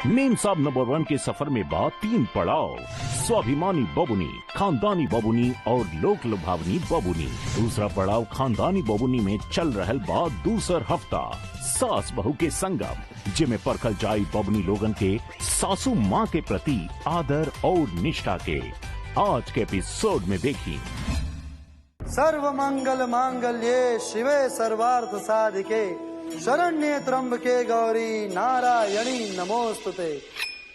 Ma'am साहब number 1 के सफर में बाद 3 पड़ाव, स्वाभिमानी बबुनी, खानदानी बबुनी और लोक लुभावनी बबुनी। दूसरा पड़ाव खानदानी बबुनी में चल रहल बाद दूसर हफ्ता सास बहू के संगम, जिमे परखल जाई बबुनी लोगन के सासू माँ के प्रति आदर और निष्ठा के। आज के एपिसोड में देखी। सर्व मंगल मांगल्ये शिवे सर्वार्थ साधिके शरण्ये त्र्यंबके गौरी नारायणी नमोस्तुते।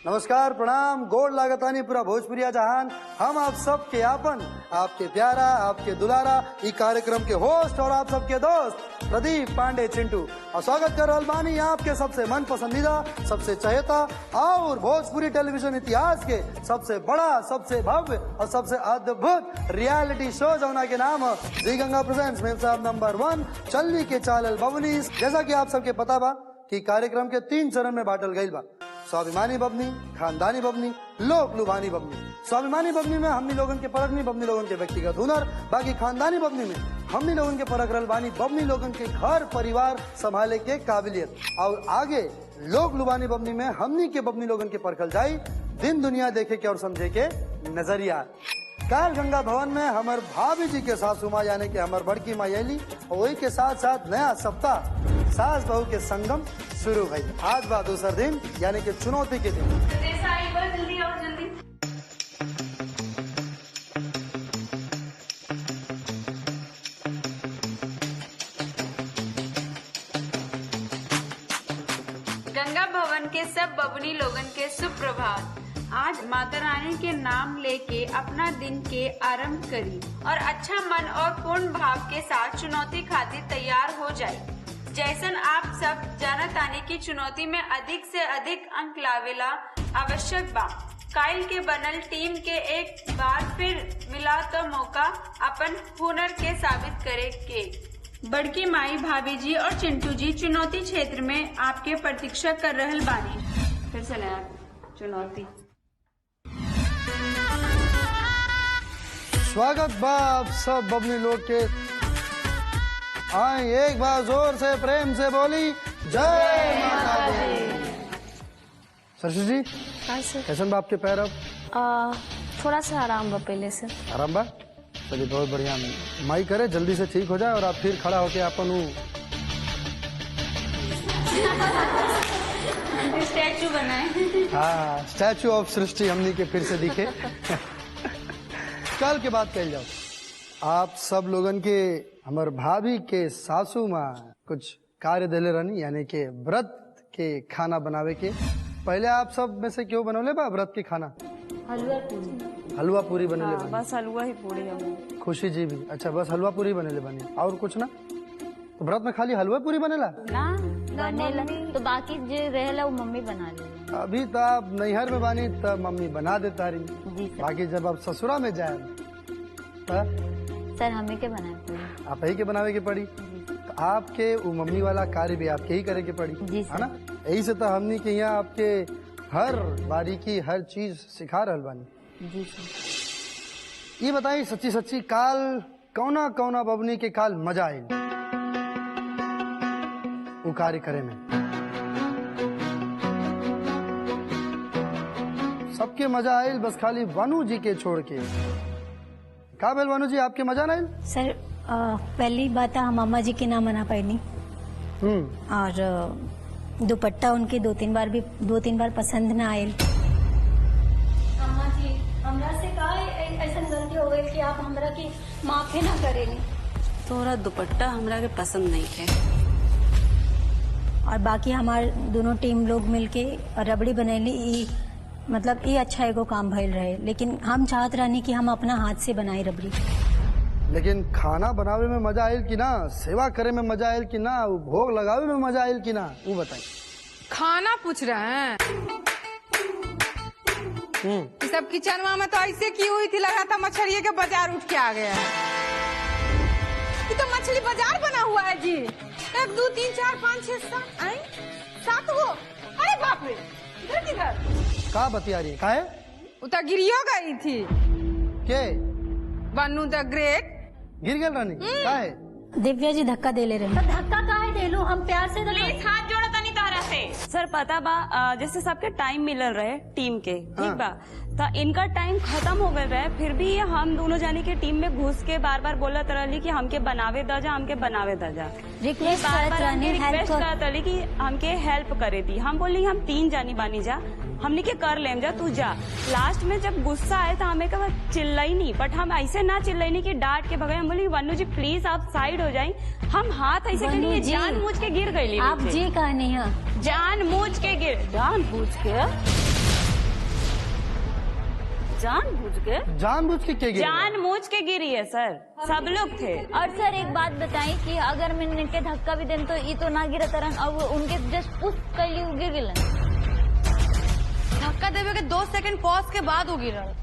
नमस्कार, प्रणाम, गोड़ लागतानी पूरा भोजपुरिया जहान। हम आप सबके आपन, आपके प्यारा, आपके दुलारा ई कार्यक्रम के होस्ट और आप सबके दोस्त प्रदीप पांडे चिंटू और स्वागत कर रहल बानी आपके सबसे मन पसंदीदा, सबसे चहेता और भोजपुरी टेलीविजन इतिहास के सबसे बड़ा, सबसे भव्य और सबसे अद्भुत रियलिटी शो जौना के नाम जी गंगा प्रेजेंट्स मेम साहब नंबर 1 चल्ली के चालल बबनी। जैसा कि आप सबके पता बा कि कार्यक्रम के 3 चरण में बांटल गईल बा। स्वाभिमानी बबनी, खानदानी बबनी, लोक लुभानी बबनी। स्वाभिमानी बबनी में हमनी लोगन के परख नहीं, बबनी लोगन के व्यक्तिगत हुनर। बाकी खानदानी बबनी में हमनी लोगन के परख रहल बानी बबनी लोगन के घर परिवार संभाले के काबिलियत। और आगे लोक लुभानी बबनी में हमनी के बबनी लोगन के परखल जाई दिन दुनिया देखे के और समझे के नजरिया। काल गंगा भवन में हमार भाभी जी के सासू माँ यानी कि हमार बड़की माँ यली और वही के साथ साथ नया सप्ताह सास बहू के संगम शुरू भई। आज बा दूसर दिन यानी कि चुनौती के दिन। जल्दी और जल्दी। गंगा भवन के सब बबुनी लोगन के सुप्रभात। आज माता रानी के नाम लेके अपना दिन के आरंभ करी और अच्छा मन और पूर्ण भाव के साथ चुनौती खातिर तैयार हो जाए। जैसन आप सब जानत आने की चुनौती में अधिक से अधिक अंक लावेला आवश्यक बा। काइल के बनल टीम के एक बार फिर मिला तो मौका अपन हुनर के साबित करे के। बड़की माई, भाभी जी और चिंटू जी चुनौती क्षेत्र में आपके प्रतीक्षा कर रहल बानी। फिर से नया चुनौती। स्वागत बा आप सब बबनी लोग के। आए एक बार जोर से प्रेम से बोली जय माता दी। सरस्वती जी कैसन बा आपके पैर? अब थोड़ा सा आराम बा पहले से। आराम बा? चलिए बहुत बढ़िया। माई करे जल्दी से ठीक हो जाए और आप फिर खड़ा होके अपन स्टैचू बनाए। हाँ, स्टैचू ऑफ सृष्टि हमनी के फिर से दिखे। कल के बात कह जाओ। आप सब लोगन के हमार भाभी के सासू माँ कुछ कार्य देले रहनी यानी के व्रत के खाना बनावे के। पहले आप सब में से क्यों बनौले बा व्रत के खाना? हलवा पूरी। हलवा पूरी बनेले बनी। बस हलवा ही पूरी हम। खुशी जी भी अच्छा, बस हलवा पूरी बनेले बनी और कुछ ना? तो व्रत में खाली हलवा पूरी बनेला ना? बनेला तो बाकी जो रहेला वो मम्मी बना ले। अभी तो आप नैहर में बानी तो मम्मी बना देता रही। जी सर। बाकी जब आप ससुरा में जाए सर हमें के बनाए पूरी? आप ही के बनावे के पड़ी। तो आपके वो मम्मी वाला कार्य भी आपके ही करे के पड़ी, जी सर। है ना? यही से तो हमनी के यहाँ आपके हर बारीकी हर चीज सिखा रहल बानी। जी सर। ये बताई सच्ची सच्ची काल कौना कौना बबनी के काल मजा आई वो कार्य करे में? सबके मजा आयल, बस खाली वानू जी के छोड़ के। का बेल वानू जी आपके मजा नहीं? सर पहली बात हम अम्मा जी के नाम मना पाई और दुपट्टा उनके 2-3 बार पसंद ना आयल। अम्मा जी हमरा से का ऐसा गलती हो गई कि आप हमरा की माफी ना करेनी। तोरा दुपट्टा हमरा के पसंद नहीं है। और बाकी हमार दोनों टीम लोग मिलके रबड़ी बनैली, मतलब ये अच्छा एगो काम भइल रहे। लेकिन हम चाहत रहनी कि हम अपना हाथ से बनाई रबड़ी। लेकिन खाना बनावे में मजा आयल कि ना? सेवा करे में मजा आयल कि ना? वो भोग लगावे में मजा आयल कि ना? वो बताइए। खाना पूछ रहे हैं? ये सब किचनवा में तो ऐसे की हुई थी, लगा था मछली के बाजार उठ के आ गया है। ये तो मछली बाजार बना हुआ है जी। 1 2 3 4 5 6 7 गो। अरे बाप रे, इधर किधर? का बतिया रही है? का है? उतर गिरियो गई थी। के? बनू द ग्रेट गिर गए रानी? का है? दिव्या जी धक्का दे ले रहे। धक्का काहे देलू? हम प्यार से प्लीज हाथ जोड़ा तनी तारा से। से। सर पता बा जैसे सबके टाइम मिलल रहे टीम के, ठीक बा, तो इनका टाइम खत्म हो गए रहे, फिर भी हम दोनों जानी के टीम में घुस के बार बार बोलत रहली कि हमके बनावे द जा, हमके बनावे द जा। रिक्वेस्ट बार बार हमके करत रिक्वेस्ट करत रहली कि हमके हेल्प करे दी। हम बोली हम 3 जानी बानी जा, हमने के कर लेम जा, तू जा। लास्ट में जब गुस्सा आए तो हमें कहा चिल्लाई नहीं, बट हम ऐसे ना चिल्लाई नहीं कि डांट के भगाए। हम बोली वनु जी प्लीज आप साइड हो जाए। हम हाथ ऐसे वनु करिए जी, जानबूझ के गिर गई। आप जी कहनी है जानबूझ के गिर, जानबूझ के जानबूझ के गिरी है सर, सब लोग थे। और सर एक बात बताएं कि अगर मैंने इनके धक्का भी देन तो ये तो ना गिरा तरन, अब उनके जस्ट पुश कर ली गिर गिलन। धक्का देवे के 2 सेकंड पॉज के बाद वो गिरल।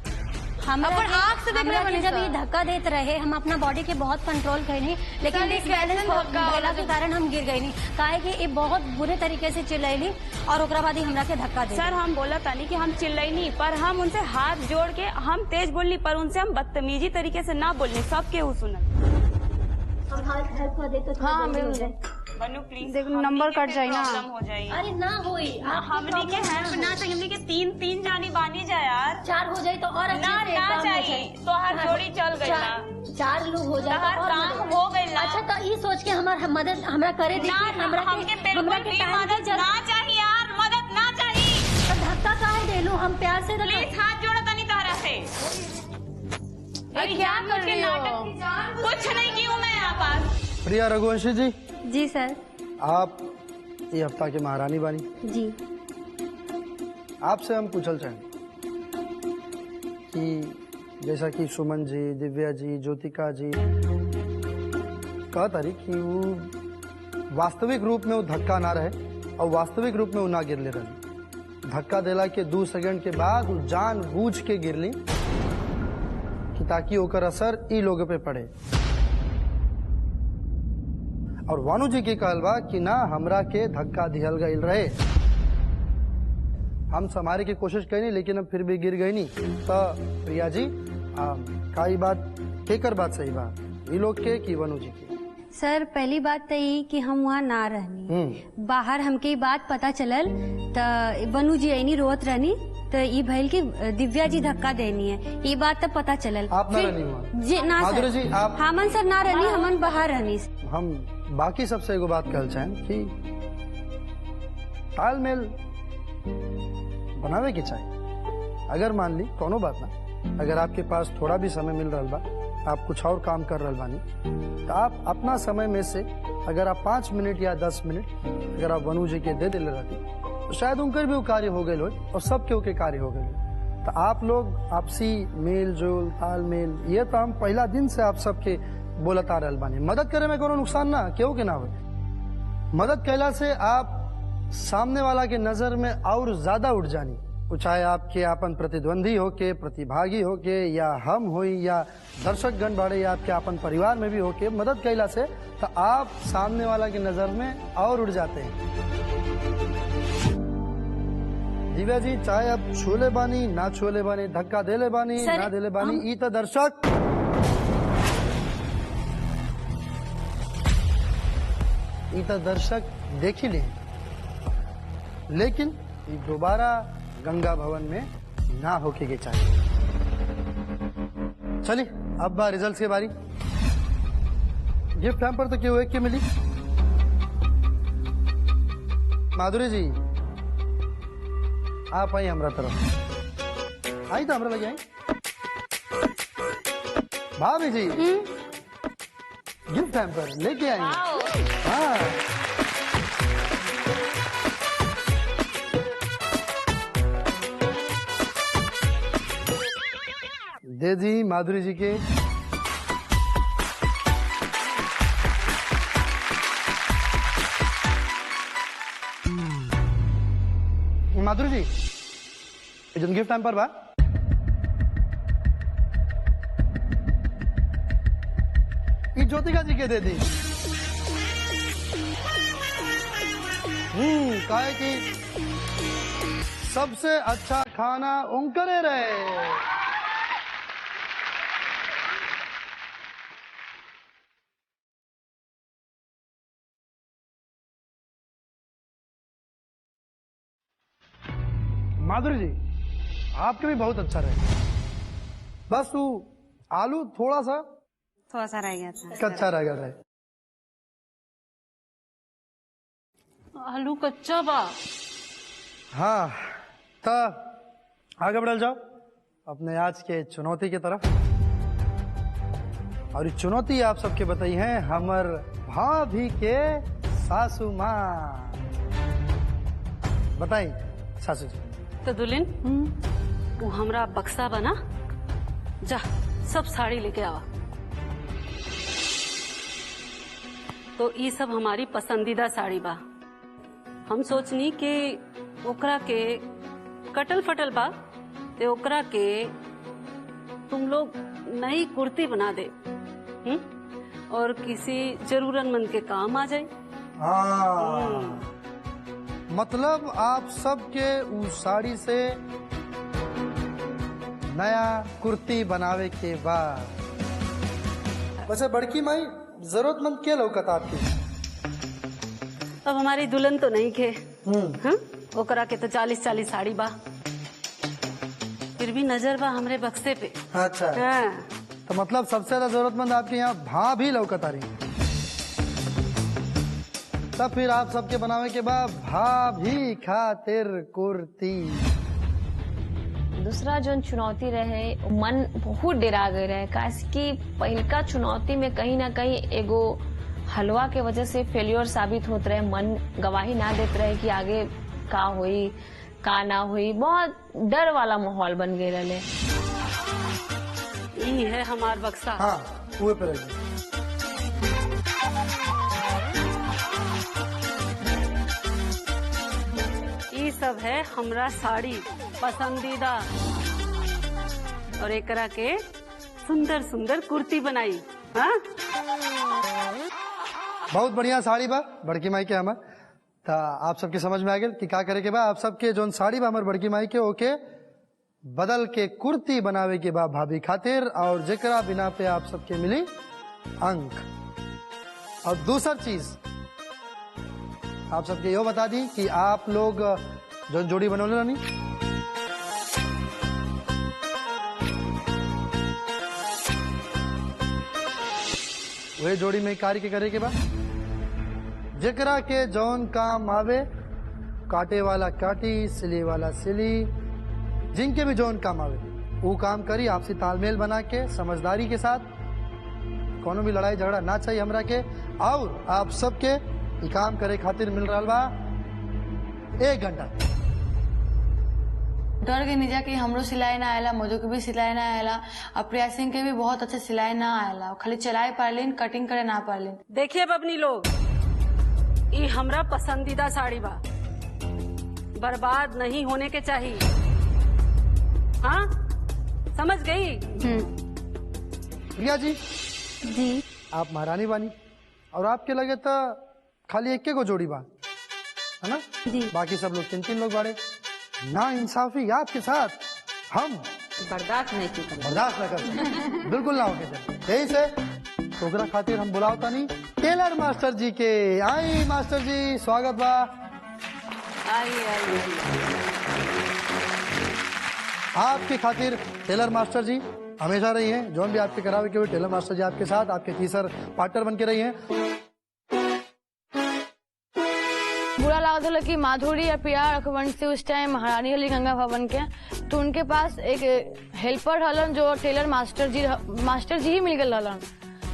हम अपन आँख से देख रहे जब ये धक्का देते रहे, हम अपना बॉडी के बहुत कंट्रोल कर नहीं, लेकिन डिसबैलेंस होला के कारण हम गिर गई नहीं। काहे कि ये बहुत बुरे तरीके से चिल्लैली और ओकरा बाद ही हमरा के धक्का दे। सर हम बोला था नहीं कि हम चिल्लाई नहीं, पर हम उनसे हाथ जोड़ के हम तेज बोलनी, पर उनसे हम बदतमीजी तरीके से ना बोलनी, सबके वो सुनल। हाँ बनु प्लीज देखो नंबर कट जाए ना। हो जाए। अरे ना होई, हमने के हेल्प ना चाहिए, हमने के 3 जानी बानी जाए यार। 4 हो जाए तो और ना ना चाहिए तो हर जोड़ी चल गई ना। 4 लोग हो जाए हर काम हो गई ना। अच्छा तो ये सोच के हमारा मदद हमरा करे दी, हमके बिल्कुल भी मदद ना चाहिए यार, मदद ना चाहिए। धक्का काहे देलू, हम प्यार से प्लीज हाथ जोड़ो तनी तारा से। क्या कर रही हो? कुछ नहीं की हूँ मैं यहाँ पास। प्रिया रघुवंशी जी, जी सर। आप ये हफ्ता के महारानी बानी जी। आपसे हम पूछल चाहें कि जैसा कि सुमन जी, दिव्या जी, ज्योतिका जी कहता रही कि वो वास्तविक रूप में वो धक्का ना रहे और वास्तविक रूप में वो ना गिरले रही। धक्का देला के 2 सेकंड के बाद वो जानबूझ के गिरली कि ताकि ओकर असर ई लोगों पे पड़े। और वानु जी के कहल बा कि ना हमरा के धक्का दिहल गईल रहे, हम संभाले की कोशिश करी लेकिन अब फिर भी गिर गई नहीं। तो प्रिया जी का ई बात केकर बात सही बा, ई लोग के कि वनु जी के? सर पहली बात तो ये कि हम वहाँ ना रहनी, बाहर हमके ये बात पता चलल तो वनु जी ऐनी रोत रहनी, तो ये भइल की दिव्या जी धक्का देनी है, ये बात तो पता चलल। आप ना रहनी वहाँ? जी ना माधुरी जी आप? हमन सर ना रहनी, हमन बाहर रहनी। हम बाकी सबसे एगो बात कहल चाहें कि तालमेल बनावे के चाहिए। अगर मान ली कोनो बात ना, अगर आपके पास थोड़ा भी समय मिल रहा बा, आप कुछ और काम कर रहा बानी, तो आप अपना समय में से अगर आप 5 मिनट या 10 मिनट अगर आप वनु जी के दे दिले रहती तो शायद उनकर भी वो कार्य हो गए और सबके ओके कार्य हो गए। तो आप लोग आपसी मेल जोल तालमेल ये तो हम पहला दिन से आप सबके बोलत आ रहल बानी। मदद करे में कोनो नुकसान ना केहू के ना हो। मदद कैला से आप सामने वाला के नजर में और ज्यादा उठ जानी, चाहे आपके आपन प्रतिद्वंदी हो के, प्रतिभागी हो के, या हम हो या दर्शक गण बाड़े या आपके आपन परिवार में भी हो के, मदद कैला से तो आप सामने वाला के नजर में और उड़ जाते हैं। दिव्या जी चाहे अब छूले बानी ना छूले बानी, धक्का देले बानी ना देले बानी, ई तो दर्शक देख ही ले, लेकिन दोबारा गंगा भवन में ना होके के चाहिए। चलिए अब बा रिजल्ट के बारी। गिफ्ट पर तो क्यों एक के मिली? माधुरी जी आप आई हमारा तरफ आई, तो हमारा लगे आई। भाभी जी गिफ्ट पर लेके आई। हाँ दे दी माधुरी जी के। माधुरी जी जन गिफ्ट टाइम पर बा ज्योतिका जी के दे दी। काहे कि सबसे अच्छा खाना उनकरे रहे। माधुरी जी आपके भी बहुत अच्छा रहे, बस वो आलू थोड़ा सा रह गया था। कच्चा रह गया रहे। आलू कच्चा बा। हाँ तो आगे बढ़ल जाओ अपने आज के चुनौती की तरफ। और ये चुनौती आप सबके बताई है हमर भाभी के सासू माँ। बताई सासू जी। तो दुल्हन वो हमरा बक्सा बना, जा सब साड़ी लेके आवा। तो ये सब हमारी पसंदीदा साड़ी बा। हम सोचनी कि ओकरा के कटल फटल बा ते ओकरा के तुम लोग नई कुर्ती बना दे, और किसी जरूरतमंद के काम आ जाए। मतलब आप सबके उस साड़ी से नया कुर्ती बनावे के बाद। वैसे बड़की माई जरूरतमंद के लौकत आपकी? अब हमारी दुल्हन तो नहीं खे, ओकरा के तो 40-40 साड़ी बा, फिर भी नजर बा हमरे बक्से पे। अच्छा हाँ। तो मतलब सबसे ज्यादा जरूरतमंद आपके यहाँ भाभी लौकत आ रही है। तब फिर आप सबके बनावे के बाद भाभी खातिर कुर्ती। दूसरा जो चुनौती रहे मन बहुत डेरा गए रहे, काहे कि पहलका चुनौती में कहीं ना कहीं एगो हलवा के वजह से फेल्योर साबित होत रहे, मन गवाही ना देते रहे कि आगे का हुई का ना हुई, बहुत डर वाला माहौल बन गए रहे। ये है हमार बक्सा। हाँ वो पे रही। ये सब है हमरा साड़ी पसंदीदा, और एकरा के सुंदर सुंदर कुर्ती बनाई। हाँ बहुत बढ़िया साड़ी बा बड़की माई के हमर। तो आप सबके समझ में आ गया कि का करे के बा। आप सबके जोन साड़ी बा हमर बड़की माई के ओके बदल के कुर्ती बनावे के बा भाभी खातिर, और जेकरा बिना पे आप सबके मिली अंक। और दूसर चीज आप सबके यो बता दी कि आप लोग जो जोड़ी बनौले रहनी, वही जोड़ी में कार्य के करे के बा। जेकरा के जौन काम आवे, काटे वाला काटी, सिली वाला सिली, जिनके भी जौन काम आवे वो काम करी। आपसी तालमेल बना के समझदारी के साथ, कोनो भी लड़ाई झगड़ा ना चाहिए हमरा के। और आप सबके ये काम करे खातिर मिल रहा बा 1 घंटा। डर के निजा कि हमरो सिलाई ना आयला, मधु के भी सिलाई ना आयला, और प्रिया सिंह के भी बहुत अच्छे सिलाई ना आयला, खाली चलाए पारलीन, कटिंग करे ना पारलीन। देखिए बबनी लोग, ये हमरा पसंदीदा साड़ी बा, बर्बाद नहीं होने के चाहिए। हाँ समझ गई? प्रिया जी आप महारानी बानी, और आपके लगे तो खाली एक को जोड़ी बा है ना जी। बाकी सब लोग 3-3 लोग बाड़े। ना इंसाफी आपके साथ हम बर्दाश्त नहीं की बर्दाश्त न कर बिल्कुल ना होके। यही से प्रोग्राम खातिर हम बुलावता नहीं टेलर मास्टर जी के। आई मास्टर जी स्वागत बा। आपके खातिर टेलर मास्टर जी हमेशा रही हैं, जो भी आपके करावे के हुए टेलर मास्टर जी आपके साथ, आपके तीसर पार्टनर बन के रही हैं। बुरा लगा था कि माधुरी और प्रिया रघुवंशी उस टाइम महारानी वाली गंगा भवन के, तो उनके पास एक हेल्पर हलन जो टेलर मास्टर जी ही मिल गए हलन।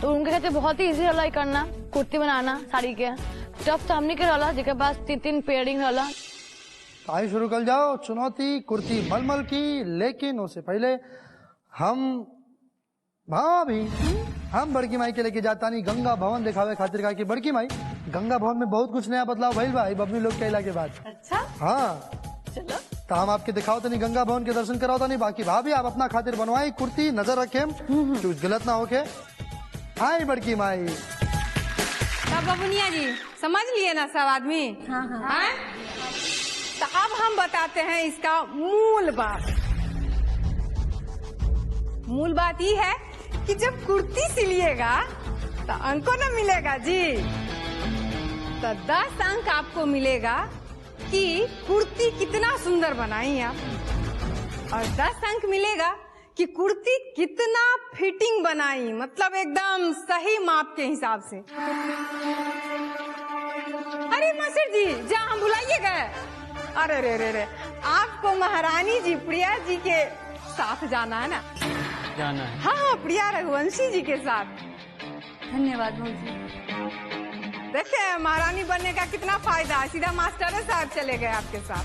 तो उनके कहते बहुत ही इजी रहा करना, कुर्ती बनाना साड़ी के। टफ तो हमने के रहा जिसके पास 3-3 पेयरिंग रहा। आई शुरू कर जाओ चुनौती कुर्ती मलमल की। लेकिन उससे पहले हम भाभी हम बड़की माई के लेके जाता नहीं गंगा भवन दिखावे खातिर का कि बड़की माई गंगा भवन में बहुत कुछ नया बदलाव भइल बा बबनी लोग कहला के बाद। अच्छा हाँ चलो तो हम आपके दिखाओ तो नहीं गंगा भवन के दर्शन कराओ तो नहीं। बाकी भाभी आप अपना खातिर बनवाई कुर्ती, नजर रखे कुछ गलत ना होके। आई बड़की माई। तब बबुनिया जी समझ लिए ना सब आदमी? हाँ? तो अब हम बताते हैं इसका मूल बात। मूल बात ये है कि जब कुर्ती सिलिएगा तो अंकों ना मिलेगा जी, तो 10 अंक आपको मिलेगा कि कुर्ती कितना सुंदर बनाई आप, और 10 अंक मिलेगा कि कुर्ती कितना फिटिंग बनाई, मतलब एकदम सही माप के हिसाब से। अरे मास्टर जी जहाँ हम बुलाइए गए, अरे रे रे रे, आपको महारानी जी प्रिया जी के साथ जाना है ना? जाना है। हाँ, प्रिया रघुवंशी जी के साथ। धन्यवाद भौजी। देखे महारानी बनने का कितना फायदा है, सीधा मास्टर साहब चले गए आपके साथ।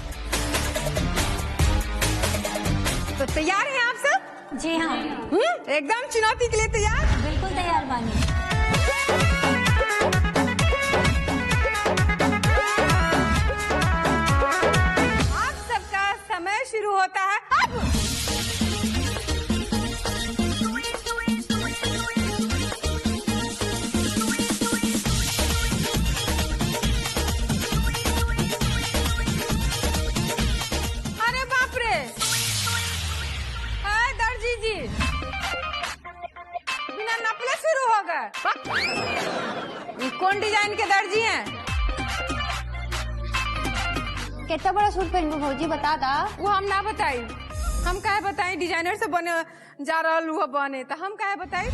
तो तैयार हैं आप सब? जी हाँ। एकदम चुनौती के लिए तैयार? बिल्कुल तैयार बानी। आप सबका समय शुरू होता है अब। अरे बाप रे, दर्जी जी बिना नपले शुरू हो गए। कौन डिजाइन के दर्जी हैं? कितना बड़ा सूट पहनबू भौजी बता दा। वो हम ना बताई, हम काहे बताई? डिजाइनर से बने जा रहल हुआ बने, तो हम काहे बताई?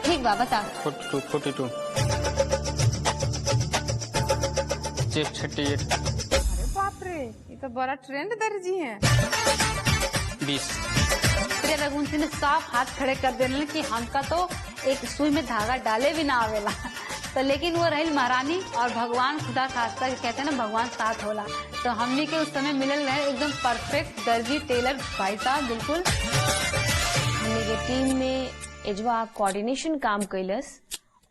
ठीक बा बता। 42 चेप 38। अरे बाप रे, ये तो बड़ा ट्रेंड दर्जी हैं। 20 प्रिया रघुवंशी ने साफ हाथ खड़े कर देने कि हमका तो एक सुई में धागा डाले भी ना आवेला। तो लेकिन वो रही महारानी और भगवान खुदा खास्ता कहते हैं ना भगवान साथ होला, तो हमनी के उस समय मिलल रहे एकदम परफेक्ट दर्जी टेलर भाई साहब। बिल्कुल हमनी के टीम में एजवा कोऑर्डिनेशन काम कैलस,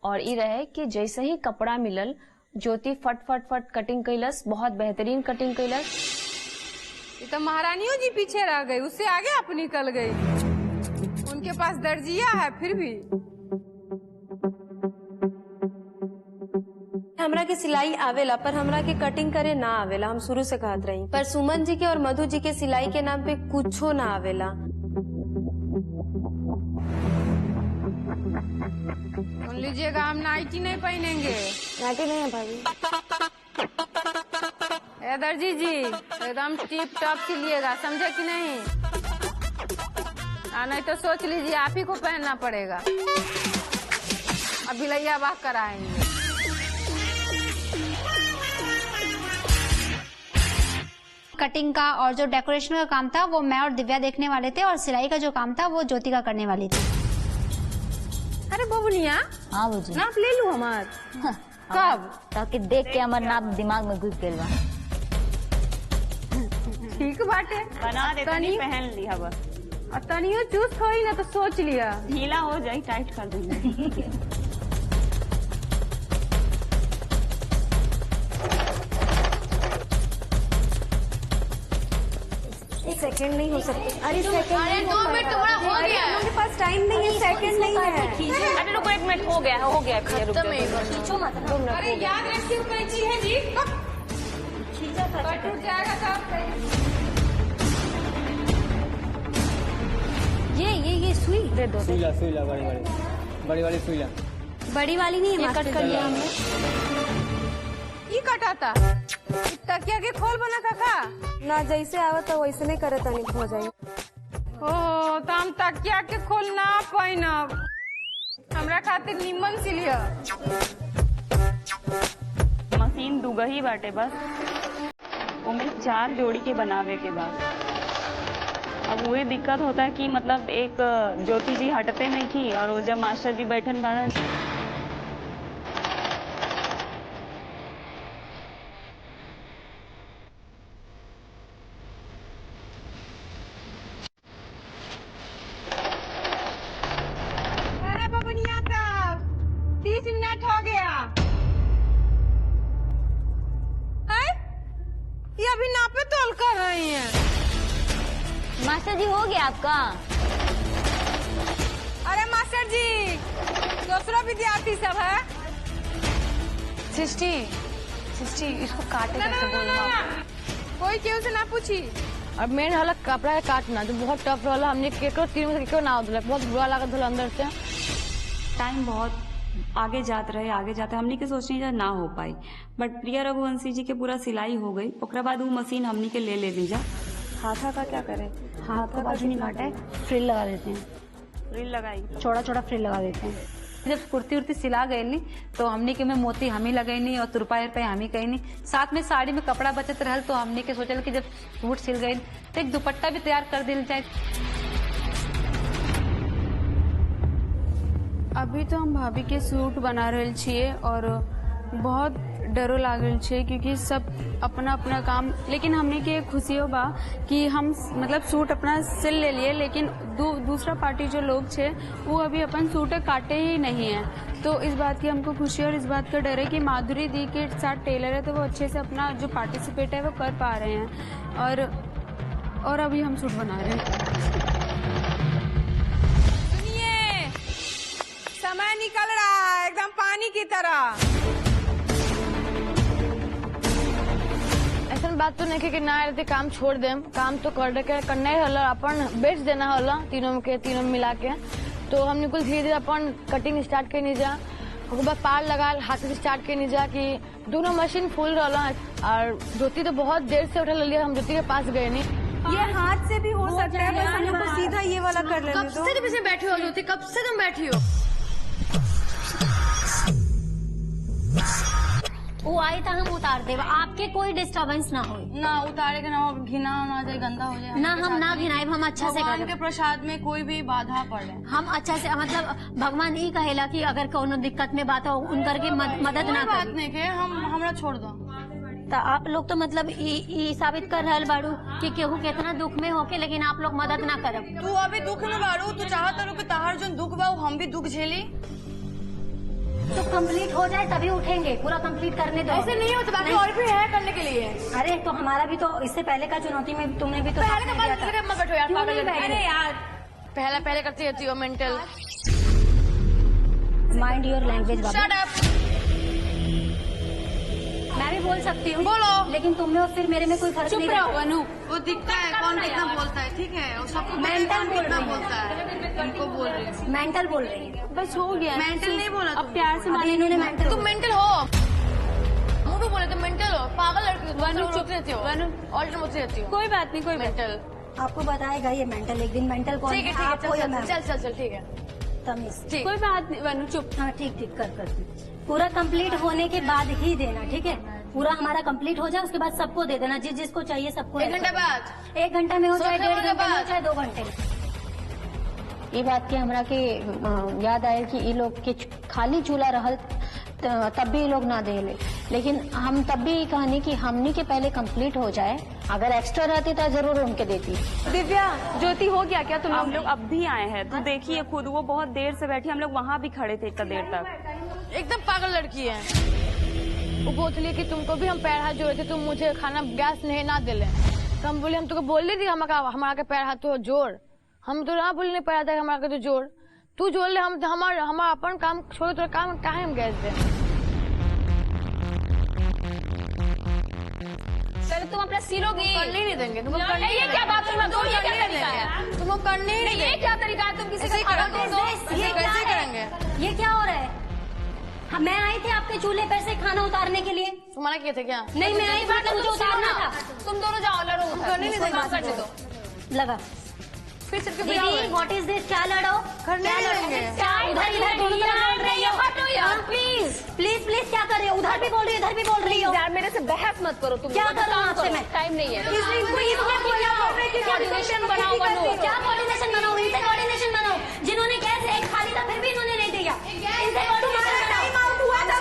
और ये रहे कि जैसे ही कपड़ा मिलल ज्योति फट फट फट कटिंग कैलस, बहुत बेहतरीन कटिंग कैलस। ये तो महारानियों जी पीछे रह गई, उससे आगे आप निकल गई। उनके पास दर्जिया है फिर भी। हमरा के सिलाई आवेला पर हमरा के कटिंग करे ना आवेला, हम शुरू से कहत रही। पर सुमन जी के और मधु जी के सिलाई के नाम पे कुछो ना आवेला। सुन लीजिएगा, हम नाइटी नहीं पहनेंगे। नाइटी नहीं है भाभी। ए दर्जी जी एकदम टिप टॉप सिलिएगा, समझे कि नहीं? नहीं तो सोच लीजिए आप ही को पहनना पड़ेगा। अभी लैया बाग कराएंगे। कटिंग का और जो डेकोरेशन का काम था वो मैं और दिव्या देखने वाले थे, और सिलाई का जो काम था वो ज्योति का करने वाली थी। अरे बबुनिया, हाँ बुझी नाप ले लू हमार। कब? ताकि देख के हमार नाप दिमाग में घुस गइल बा। ठीक बाटे, बना दे, तनी पहन ली हवा। और तनियो चुस्त होई ना तो सोच लिया, ढीला हो जाए टाइट कर देंगे। सेकंड नहीं हो सकते। अरे सेकंड, अरे 2 मिनट तुम्हारा हो गया है। मेरे पास टाइम नहीं है, सेकंड नहीं है। अरे रुको 1 मिनट, हो गया खींचो मत। अरे याद रखिए कैंची है जी, खींचा था टूट जाएगा सब। ये सुई दे दो। सुई ला बड़ी वाली सुई ला। बड़ी वाली नहीं है, कट कर लिया हमने। ये कटा था, तकिया के खोल बना था का? ना जैसे आवा था वैसे नहीं करे तनी हो जाए। ओ तो हम तकिया के खोल ना पहनब, हमरा खातिर निमन सिलिया। मशीन दुगही बाटे बस, उमें 4 जोड़ी के बनावे के बाद। अब वही दिक्कत होता है कि मतलब एक ज्योति जी हटते नहीं की, और वो जब मास्टर जी बैठन बारन अरे बबुनिया साहब 30 मिनट हो गया है, ये अभी नापे तोल कर रही हैं। मास्टर जी हो गया आपका? अरे मास्टर जी, दूसरा विद्यार्थी सब है। सृष्टि इसको काटे कैसे बोलना? कोई केहू से ना पूछी। अब मेन हला कपड़ा के काटना जो बहुत टफ रहला, हमने केकरो तीन में से केकरो ना होदला, बहुत बुरा लागत हला अंदर से। टाइम बहुत आगे जाते हमनी के सोचनी जा ना हो पाई, बट प्रिया रघुवंशी जी के पूरा सिलाई हो गई। ओकरा बाद वो मशीन हमनी के ले लीजा। हाथा का क्या करें? हाथ का बाजू नहीं काटे, फ्रिल लगा देते हैं। फ्रिल लगाई छोटा छोटा फ्रिल लगा देते हैं। जब कुर्ती उर्ती सिला गई नी तो हमने के में मोती हमी लगई नहीं और तुरपाई पे हमी कही नहीं, साथ में साड़ी में कपड़ा बचत रहल तो हमने के सोचल कि जब सूट सिल गई तो एक दुपट्टा भी तैयार कर दिल जाए। अभी तो हम भाभी के सूट बना रहे छिए और बहुत डरो लागल छे क्योंकि सब अपना अपना काम, लेकिन हमने के खुशियों बा कि हम मतलब सूट अपना सिल ले लिए, लेकिन दूसरा पार्टी जो लोग छे वो अभी अपन सूट काटे ही नहीं है। तो इस बात की हमको खुशी और इस बात का डर है कि माधुरी दी के साथ टेलर है तो वो अच्छे से अपना जो पार्टिसिपेट है वो कर पा रहे हैं और अभी हम सूट बना रहे हैं। सुनिए, समय निकल रहा है एकदम पानी की तरह। ऐसा बात तो नहीं कि ना रहते काम छोड़ देम, काम तो करना ही होला, अपन बेच देना होला तीनों में मिला के। तो हम कुल धीरे धीरे अपन कटिंग स्टार्ट करनी जा, उसके बाद पार लगा हाथ से स्टार्ट करनी जा कि दोनों मशीन फुल रहा। और ज्योति तो बहुत देर से उठा लिया, हम ज्योति के पास गए नहीं। ये हाथ से भी हो सकता है, बस हम लोग को सीधा ये वाला कर लेने दो। कब से तुम बैठी हो ज्योति, कब से तुम बैठी हो? वो आई था हम उतार दे, आपके कोई डिस्टरबेंस ना हो। ना उतारे के ना घिना ना जाए, गंदा हो जाए ना, हम ना घिनाए, हम अच्छा से भगवान के प्रसाद में कोई भी बाधा पड़े हम अच्छा से, मतलब भगवान ही कहेला कि अगर कोनो दिक्कत में बात हो उनकर के मदद ना बात नहीं के हमरा छोड़ दो। तो आप लोग तो मतलब ई साबित कर रहल बाड़ू कि केहू कितना दुख में होके लेकिन आप लोग मदद ना करब। तू अभी दुख में बाड़ू, तू चाहत कि तहार जो दुख बा हम भी दुख झेली। तो कंप्लीट हो जाए तभी उठेंगे, पूरा कंप्लीट करने दो। ऐसे नहीं होता, बाकी और भी है करने के लिए। अरे तो हमारा भी तो इससे पहले का चुनौती में तुमने भी तो पहले का बात मत बैठो यार, अरे यार पहले करती रहती हो mental. Mind your language. Shut up. मैं भी बोल सकती हूँ, बोलो, लेकिन तुम में और फिर मेरे में कोई फर्क नहीं है। वो दिखता है कौन कितना बोलता है, ठीक है, सबको मेंटल बोलता है, उनको बोल रही है, मेंटल बोल रही है। बस हो गया, मेंटल नहीं बोला, अब प्यार से माने इन्होंने मेंटल। तुम मेंटल हो, मुँह पे बोले तुम मेंटल हो, पागल लड़की हो, चुप रहती हो, ऑल्टर मुझसे रहती हो। कोई बात नहीं, कोई मेंटल आपको बताएगा ये मेंटल, एक दिन मेंटल कौन है। ठीक है, चल ठीक है, तमीज। कोई बात नहीं वनु, चुप। हाँ ठीक कर पूरा कंप्लीट होने के बाद ही देना, ठीक है? पूरा हमारा कंप्लीट हो जाए उसके बाद सबको दे देना, जिसको चाहिए सबको। 1 घंटा बाद, 1 घंटा में हो चाहे 1.5 घंटा में हो चाहे 2 घंटे। ये बात के हमरा के याद आये कि ये लोग के खाली चूल्हा रहल तब भी ये लोग ना देले, लेकिन हम तब भी कहनी कि हमनी के पहले कंप्लीट हो जाए, अगर एक्स्ट्रा रहती तो जरूर उनके देती। दिव्या, ज्योति हो गया क्या तुम लोग? अब भी आए हैं तो देखिए खुद, वो बहुत देर से बैठी, हम लोग वहाँ भी खड़े थे इतना देर तक। एकदम पागल लड़की है। वो बोली कि तुमको भी हम पैर हाथ जोड़े थे, तुम मुझे खाना गैस नहीं ना दिले। तो हम बोले, हम तुमको बोल रही थी हमारा के पैर हाथ तो जोड़, हम तो ना बोलने पैर था हमारा तो जोड़, तू जोड़ ले, हम हमारा अपन काम छोड़, तो काम काहे हम गैस दे। सर तुम अपना सिलोगी, करने नहीं देंगे तुमको, ये क्या बात है? तुमको करने ही नहीं, ये क्या तरीका है? तुम किसी कैसे करेंगे? ये क्या हो रहा है? मैं आई थी आपके चूल्हे पर से खाना उतारने के लिए। तुम्हारा किए थे क्या? नहीं, मैं आई थी, मुझे उतारना था। तुम दोनों जाओ लड़ो, करने नहीं दो। लगा दीदी, व्हाट इज दिस? क्या लड़ो? करने देंगे। प्लीज क्या कर रही हो? उधर भी बोल रही हो, इधर भी बोल रही हो। यार मेरे से बहस मत करो तुम। क्या करो आपसे मैं? टाइम नहीं है। कोऑर्डिनेशन बनाओ, क्या कोऑर्डिनेशन बनाओ? इनसे कोऑर्डिनेशन बनाओ। जिन्होंने गैस एक खाली था फिर भी इन्होंने नहीं दिया, इनसे टाइम आउट हुआ था,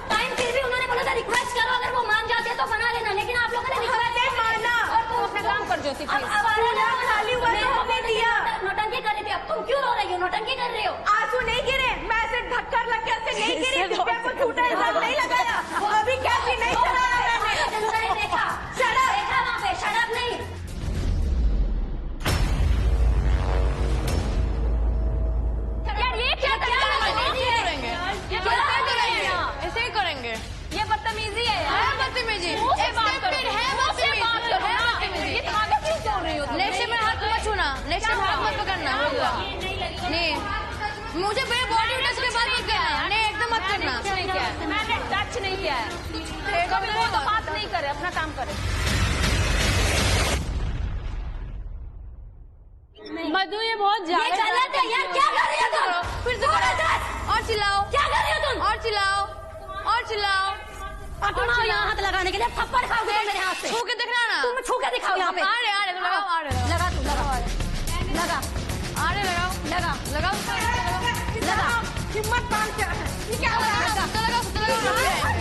टाइम फिर भी उन्होंने बोला था रिक्वेस्ट करो, अगर वो मान जाते तो बना लेना, लेकिन आप लोगों ने रिक्वेस्ट माना। और तुम अपना काम कर ज्योति, खाली हुआ नौटंकी कर रही थी, अब तुम क्यों रो रही हो? नौटंकी कर रही हो? आंसू नहीं गिरे, मैं ऐसे ढक्कर लग के ऐसे नहीं गिरी, दिव्या को झूठा इल्जाम नहीं लगाया, अभी कैसी नहीं चलाया मैंने। देखा वहाँ पे, शराब नहीं। यार ये क्या करेंगे? ऐसे ही करेंगे। ये बदतमीजी है यार, बदतमीजी। ये धागा क्यों तोड़ रही हो? नेक्स्ट में हाथ मत छूना, नेक्स्ट में हाथ मत पकड़ना। नहीं, मुझे मेरे बॉडी टच के बाद मत करना। नहीं, किया है, कभी वो तो बात नहीं करे, अपना काम करे। मधु ये बहुत ज्यादा गलत है यार, क्या कर रही हो तुम? फिर से और चिल्लाओ, क्या कर रही हो तुम? और चिल्लाओ, और चिल्लाओ, और तुम आओ यहाँ हाथ लगाने के लिए, थप्पड़ खाओगे मेरे हाथ से। छू के दिखना ना, तुम छू के दिखाओ यहाँ पे। आ रहे तो लगाओ, आ रहे लगा, तू लगा, लगा, आ रहे लगाओ, लगा, लगाओ, लगा। हिम्मत बांध के ये क्या हो रहा है?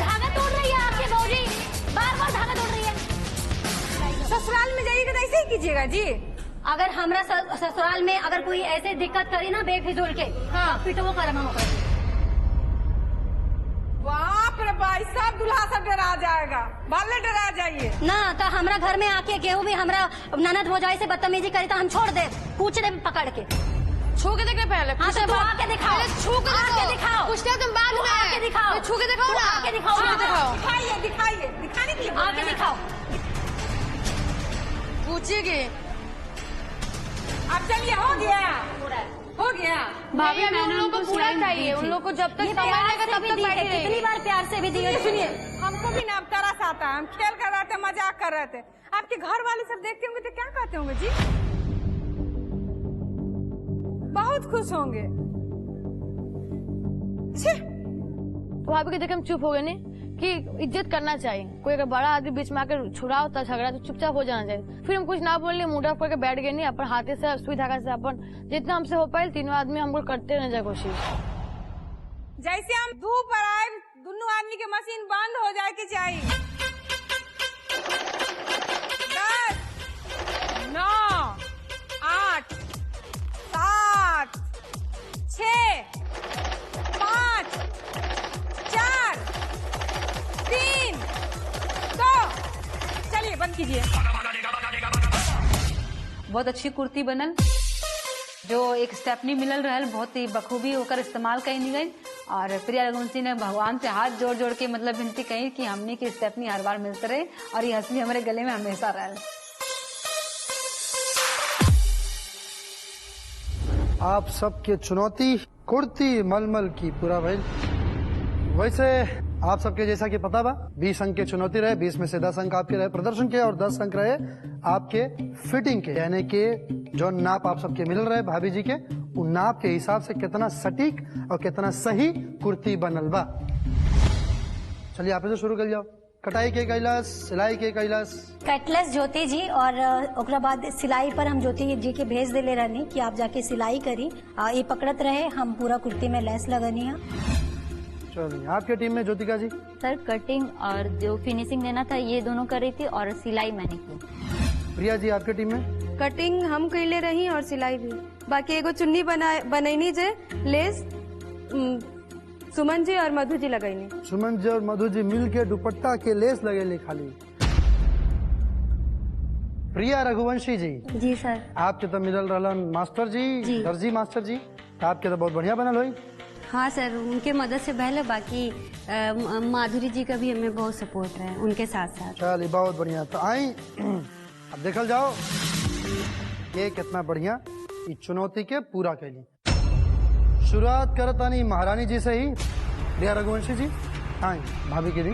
धागा तोड़ रही है आपकी बहूजी, बार बार धागा तोड़ रही है। ससुराल में जाइएगा तो ऐसे ही कीजिएगा जी। अगर हमरा ससुराल में अगर कोई ऐसे दिक्कत करी ना बेफिजूल के, हाँ पिटो कर बाप रे भाई, सब दूल्हा सब डरा जाएगा, बाले डरा जाइए ना। तो हमरा घर में आके केहू भी हमरा ननद भौजाई से बदतमीजी करी तो हम छोड़ दे, पूछ दे पकड़ के। छू के देखने पहले, हाँ तो आके दिखाओ, छू के दिखाओ, कुछ टाइम तुम बाद में आके दिखाओ, छू के दिखाओ ना, आके दिखाओ, दिखाइए, दिखाइए, दिखाने के लिए आके दिखाओ। पूछिए अब चलिए, हो गया, हो गया। भाभी मैंने उन लोगों को पूरा चाहिए, उन लोगों को जब तक समय आएगा तब तक बैठी रहेगी। कितनी बार प्यार से भी दिए। सुनिए, हमको भी ना तरस आता है, हम खेल कर रहे थे, मजाक कर रहे थे। आपके घर वाले सब देखते होंगे तो क्या कहते होंगे जी? बहुत खुश होंगे। तो भाभी के देख हम चुप हो गए नहीं कि इज्जत करना चाहिए। कोई अगर बड़ा आदमी बीच में आकर छुड़ा होता झगड़ा तो चुपचाप हो जाना चाहिए। फिर हम कुछ ना बोलने, मुंह अप करके बैठ गए नहीं, अपन हाथे से सुई धागा से अपन जितना हमसे हो पाए तीनों आदमी हमको करते रहने जाए कोशिश। जैसे हम धूप पर आए, दोनों आदमी के मशीन बंद हो जाए कि चाहिए। 10, 9, 8, 7, 6, 5, 4, 3, 2, चलिए बंद कीजिए। बहुत अच्छी कुर्ती बनल, जो एक स्टेपनी मिलल रहल, बहुत ही बखूबी होकर इस्तेमाल कही गई। और प्रिया रघुवंशी ने भगवान से हाथ जोड़ जोड़ के मतलब विनती कही कि हमने की स्टेपनी हर बार मिलते रहे और ये हंसली हमारे गले में हमेशा रहल। आप सबके चुनौती कुर्ती मलमल की पूरा भइल। वैसे आप सबके जैसा कि पता बा 20 अंक के चुनौती रहे, 20 में से 10 अंक आपके रहे प्रदर्शन के और 10 अंक रहे आपके फिटिंग के, यानी कि जो नाप आप सबके मिल रहे भाभी जी के, उन नाप के हिसाब से कितना सटीक और कितना सही कुर्ती बनल बा। चलिए आप से शुरू कर जाओ। कटाई के कैलाश, सिलाई के कैलाश। कटलेस ज्योति जी, और ओकरा बाद सिलाई पर हम ज्योति जी के भेज देले रहनी कि आप जाके सिलाई करी। ये पकड़त रहे, हम पूरा कुर्ती में लेस लगनी है। चलिए आपके टीम में ज्योतिका जी। सर कटिंग और जो फिनिशिंग देना था ये दोनों कर रही थी और सिलाई मैंने की। प्रिया जी आपके टीम में। कटिंग हम कैले रही और सिलाई भी। बाकी एगो चुन्नी बनैनी जे लेस सुमन जी और मधु जी लगैनी। सुमन जी और मधु जी मिल के दुपट्टा के लेस लगेले खाली। प्रिया रघुवंशी जी। जी सर। आपके तो मिलल रहलन मास्टर जी, दर्जी मास्टर जी, आपके तो बहुत बढ़िया बनल हुई। हाँ सर, उनके मदद से पहले बाकी माधुरी जी का भी हमें बहुत सपोर्ट रहा है उनके साथ साथ। चलिए बहुत बढ़िया। तो आई अब देखल जाओ ये कितना बढ़िया इस चुनौती के पूरा कैली। शुरुआत करतानी महारानी जी से ही। प्रिया रघुवंशी जी आई भाभी की दी।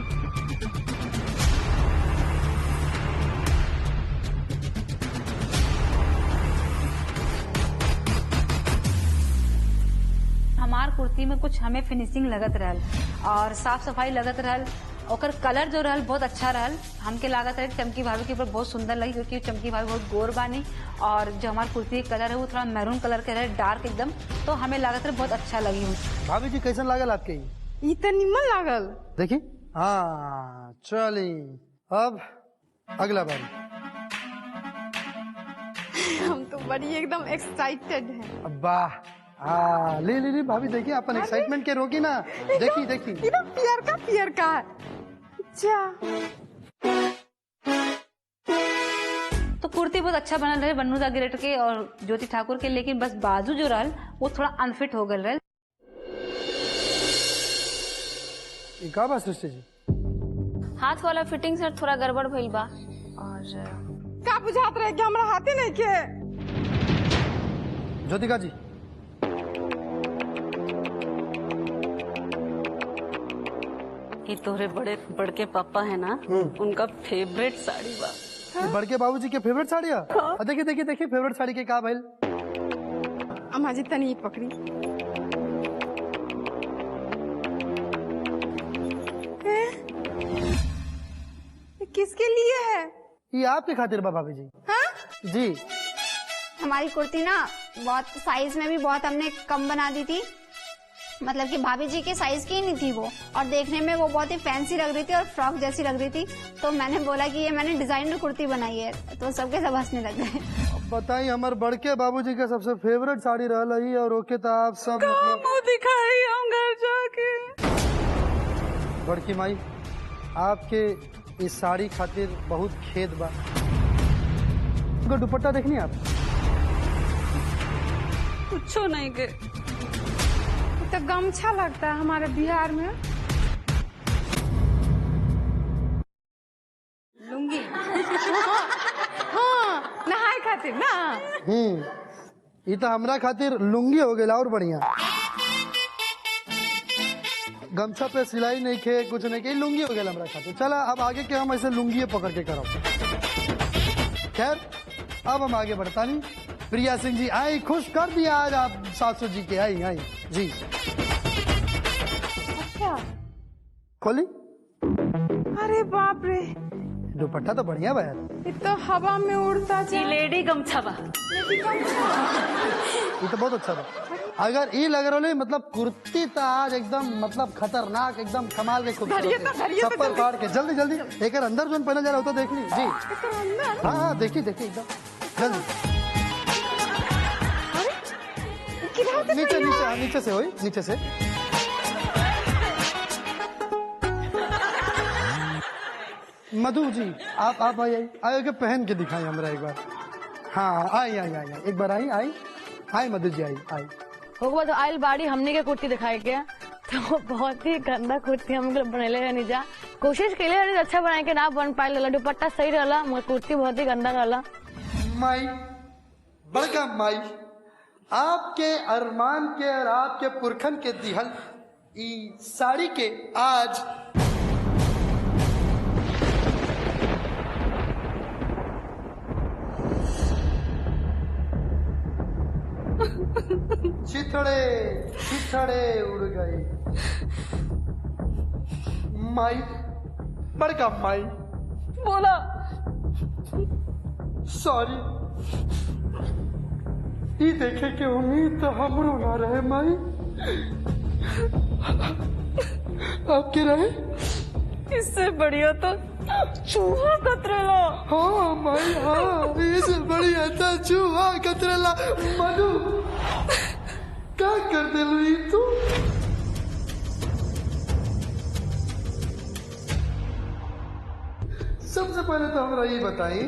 हमार कुर्ती में कुछ हमें फिनिशिंग लगत रहल और साफ सफाई लगत रहल, ओकर कलर जो रहल बहुत अच्छा रहल। हमके लागत रहे चमकी भाभी के ऊपर बहुत सुंदर लगी, क्योंकि चमकी भाभी बहुत गोर बानी और जो हमारी कुर्ती का कलर है वो थोड़ा मैरून कलर के रहे, डार्क एकदम, तो हमें लागत रहे बहुत अच्छा लगी। भाभी जी कैसन लागल आपके? ये तो निमन लागल। देखी हाँ चली अब अगला बारी। हम तो बड़ी एकदम एक्साइटेड हैं। वाह ले भाभी देखिए अपन एक्साइटमेंट के रोकी ना। देखी पियर का अच्छा। तो कुर्ती बहुत अच्छा बनल रहे बन्नू दा ग्रेटर के और ज्योति ठाकुर के, लेकिन बस बाजू जो रहल वो थोड़ा अनफिट हो गल रहे। का बा सृष्टि जी? हाथ वाला फिटिंग सर थोड़ा गड़बड़ भइल बा और का बुझात रहे कि हमरा हाथे नहीं के। ज्योतिका जी ये तोरे बड़के पापा है ना, उनका फेवरेट साड़ी बा। ये बड़के बाबूजी के फेवरेट साड़िया? देखिए देखिए देखिए फेवरेट साड़ी के का भइल? अम्मा जी तनी पकड़ी। किसके लिए है? ये आपके खातिर बा भाभी जी। हाँ? जी। हमारी कुर्ती ना बहुत साइज में भी बहुत हमने कम बना दी थी, मतलब कि भाभी जी के साइज की ही नहीं थी वो, और देखने में वो बहुत ही फैंसी लग रही थी और फ्रॉक जैसी लग रही थी। तो मैंने बोला कि ये मैंने डिजाइनर कुर्ती बनाई है, तो सबके सब हंसने लग गए। बताइए हमारे बड़के बाबूजी का सबसे फेवरेट साड़ी रहल ही, और ओके तो आप सब मुँह दिखाई हम घर जाके। बड़की माई आपके इस साड़ी खातिर बहुत खेद बा। उनका दुपट्टा देखनी आप? कुछ नहीं के तो गमछा लगता है हमारे बिहार में। लुंगी। हाँ, नहाए खातिर ना। ये तो हमरा खातिर लुंगी हो गया और बढ़िया। गमछा पे सिलाई नहीं खे, कुछ नहीं के, लुंगी हो गया हमरा खातिर। चला अब आगे के हम ऐसे लुंगी पकड़ के करो। खैर अब हम आगे बढ़ता नहीं। प्रिया सिंह जी आई, खुश कर दिया आज आप सासू जी के। आई आई जी। अच्छा खोली। अरे बाप रे, दुपट्टा तो बढ़िया बा यार। ये तो हवा में उड़ता जी। लेडी गमछा बा। ये तो बहुत अच्छा बा। अगर ये लग रहा है मतलब कुर्ती तो आज एकदम मतलब खतरनाक, एकदम कमाल के खूबसूरत चप्पल फाड़ के जल्दी जल्दी एक अंदर जो पहना जा रहा होता देख ली जी। हाँ हाँ देखिए देखिए एकदम जल्दी। नीचे नीचे हाँ नीचे से होई, नीचे से। मधु जी आप आई आई के पहन के दिखाई हमरा एक बार। हाँ आई आई आई एक बार आई आई आई मधु जी आई आई। होगा तो आयल बाड़ी हमने के कुर्ती दिखाई के, तो बहुत ही गंदा कुर्ती हम लोग बनेले रहनी जा। कोशिश के लिए अच्छा बनाए के ना बन पाए। दुपट्टा सही रहला मगर कुर्ती बहुत ही गंदा रहला। माई बड़का माई आपके अरमान के और आपके पुरखन के दिहल ई साड़ी के आज चिथड़े चिथड़े उड़ गए। माई बड़का माई बोला सॉरी। ये देखे के उम्मीद तो हमरो ना रहे माई। आपके रहे? इससे बढ़िया तो चूहा कतरेला। हाँ माई हाँ, इससे बढ़िया था चूहा कतरेला। मधु क्या कर दे लुई तू? सबसे पहले तो हमरा ये बताई,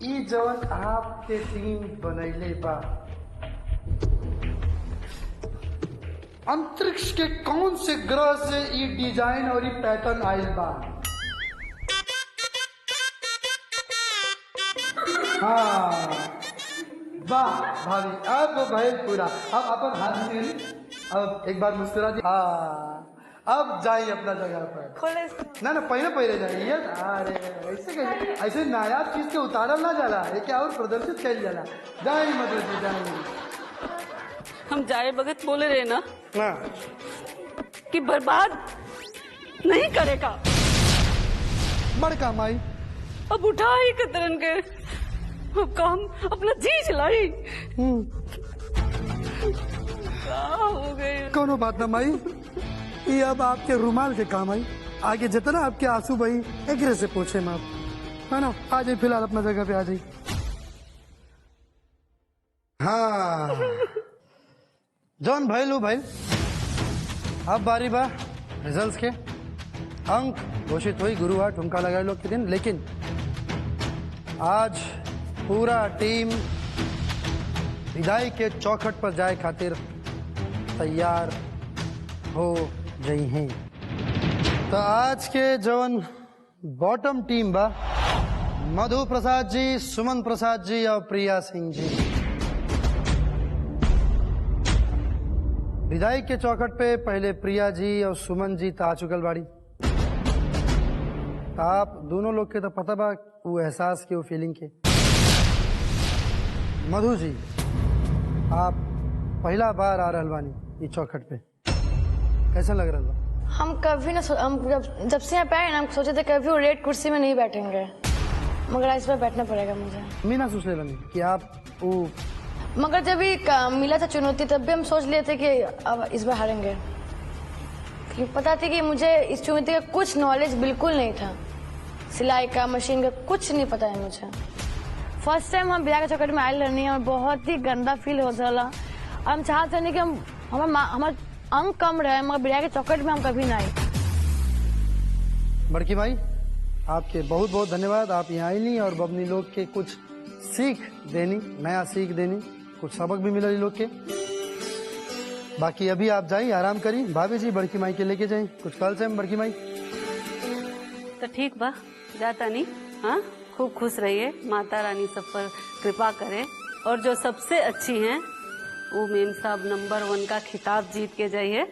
ये जवन आपके टीम बनैले बा अंतरिक्ष के कौन से ग्रह से ये डिजाइन और ये पैटर्न आयल बा? हाँ वाह भाभी अब भाई पूरा। अब अपन हाथ में अब एक बार मुस्कुरा दी। हाँ अब जाइए अपना जगह पर। खोले ना पहले पहले जाइए। अरे ऐसे कैसे, ऐसे नायाब चीज के उतारल ना जाला, ये क्या और प्रदर्शित कैल जाला। जाइए मतलब जी जाइए। हम जाए बगत बोले रहे ना कि बर्बाद नहीं करेगा। बड़का माई अब उठा ही कतरन के, अब काम अपना जी चलाई। हो गए। कोनो बात ना माई, ये अब आपके रुमाल के काम आई। आगे जितना आपके आंसू बही एक से पूछे माँ, है ना। आ जाइए फिलहाल अपना जगह पे आ जाइए। हाँ जॉन भैलू भाई अब बारी बा रिजल्ट्स के। अंक घोषित हुई गुरुवार ठुमका लगाए लोग के दिन, लेकिन आज पूरा टीम विदाई के चौखट पर जाए खातिर तैयार हो गई हैं। तो आज के जवन बॉटम टीम बा मधु प्रसाद जी, सुमन प्रसाद जी और प्रिया सिंह जी। विदाई के चौखट पे पहले प्रिया जी और सुमन जी आ चुकल बाड़ी। तो आप दोनों लोग के तो पता बा वो एहसास के वो फीलिंग के। मधु जी, आप पहला बार आ रहल बानी ये चौखट पे, कैसा लग रहा बा? हम कभी ना हम जब से यहाँ पे आए ना, हम सोचे थे कभी वो रेड कुर्सी में नहीं बैठेंगे, मगर इस बार बैठना पड़ेगा मुझे। मीना सोच ले बनी कि आप वो, मगर जब भी मिला था चुनौती तब भी हम सोच लिए थे कि अब इस बार हारेंगे, क्योंकि पता थी कि मुझे इस चुनौती का कुछ नॉलेज बिल्कुल नहीं था, सिलाई का, मशीन का कुछ नहीं पता है मुझे। फर्स्ट टाइम हम बिहार के चौखट में आयल रहनी है और बहुत ही गंदा फील हो रहा। हम चाहते नहीं कि हमारे अंक कम रहे, मगर बिहार के चौखट में हम कभी ना आए। बड़की भाई, आपके बहुत बहुत धन्यवाद। आप यहाँ आई नहीं और बबनी लोग के कुछ सीख देनी, नया सीख देनी, कुछ सबक भी मिला लोग के। बाकी अभी आप जाइए, आराम करी। भाभी जी बड़की माई के लेके जाए, कुछ कल से हम बड़की माई तो ठीक बा, जाता नहीं। हाँ, खूब खुश रहिए, माता रानी सब पर कृपा करे, और जो सबसे अच्छी हैं वो मेम साहब नंबर 1 का खिताब जीत के जाइए।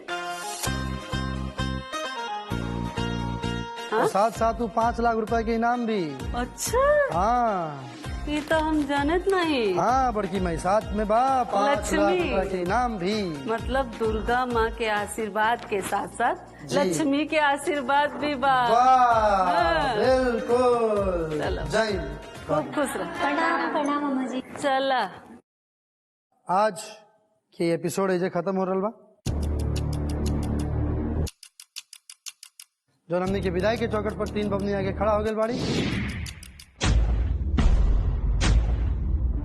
हाँ? साथ साथ वो 5 लाख रुपए के इनाम भी। अच्छा, हाँ ये तो हम जानत नहीं। हाँ बड़की माई, साथ में बा 5 लाख रुपए के इनाम भी। मतलब दुर्गा माँ के आशीर्वाद के साथ साथ लक्ष्मी के आशीर्वाद भी बा। बिल्कुल। जय, खूब खुश रह। प्रणाम प्रणाम अम्मा जी। चला, आज के एपिसोड एजे खत्म हो रहा बा। जो हमने के विदाई के चौकट पर 3 बबनी आगे खड़ा हो गए बाड़ी,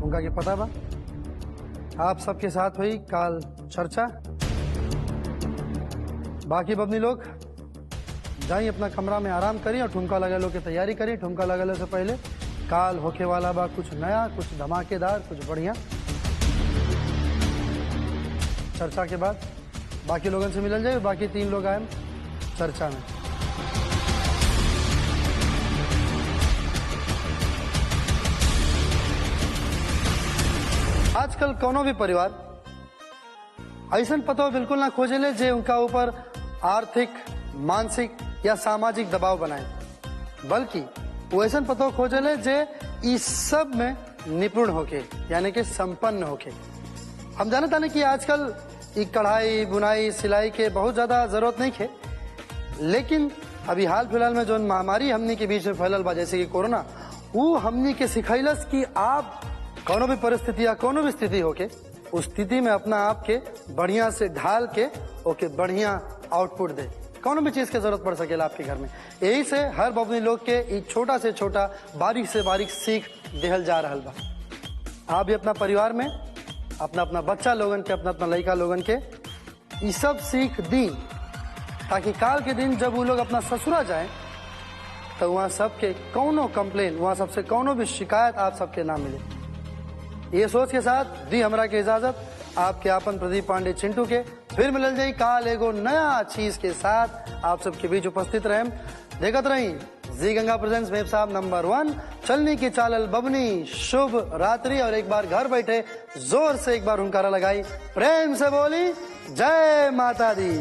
उनका के पता बा। आप सबके साथ हुई काल चर्चा। बाकी बबनी लोग जाइए अपना कमरा में, आराम करिए और ठुमका लगा लो की तैयारी करिए। ठुमका लगाने से पहले काल होके वाला बा कुछ नया, कुछ धमाकेदार, कुछ बढ़िया। चर्चा के बाद बाकी लोगों से मिल जाए, बाकी 3 लोग आए चर्चा में। आजकल कोनो भी परिवार ऐसा पतो बिल्कुल ना खोजेले जे उनका ऊपर आर्थिक, मानसिक या सामाजिक दबाव बनाए, बल्कि वो ऐसा पतो खोजेले जे इस सब में निपुण होके, यानी कि संपन्न होके। हम जानते हैं कि आजकल कढ़ाई, बुनाई, सिलाई के बहुत ज्यादा जरूरत नहीं है, लेकिन अभी हाल फिलहाल में जो महामारी हमनी के बीच में फैलल बा, जैसे कि कोरोना, वो हमनी के सिखैलस कि आप कोनो भी परिस्थिति या कोनो भी स्थिति होके उस स्थिति में अपना आप के बढ़िया से ढाल के ओके बढ़िया आउटपुट दे। कोनो भी चीज की जरूरत पड़ सकेला आपके घर में। यही से हर बबनी लोग के एक छोटा से छोटा, बारीक से बारीक सीख देहल जा रहा बा। आप भी अपना परिवार में अपना अपना बच्चा लोगन के, अपना अपना लड़का लोगन के ये सब सीख दी, ताकि काल के दिन जब वो लोग अपना ससुरा जाए तो वहाँ सबके कौनो कंप्लेन, वहाँ सबसे कौनो भी शिकायत आप सबके ना मिले। ये सोच के साथ दी हमरा के इजाजत, आपके आपन प्रदीप पांडे चिंटू के। फिर मिलल जाई काल एगो नया चीज के साथ आप सबके बीच उपस्थित रहे। देखत रही जी गंगा प्रेजेंट्स मेम साहब नंबर 1। चलनी की चालल बबनी, शुभ रात्रि। और एक बार घर बैठे जोर से एक बार हुंकारा लगाई, प्रेम से बोली जय माता दी।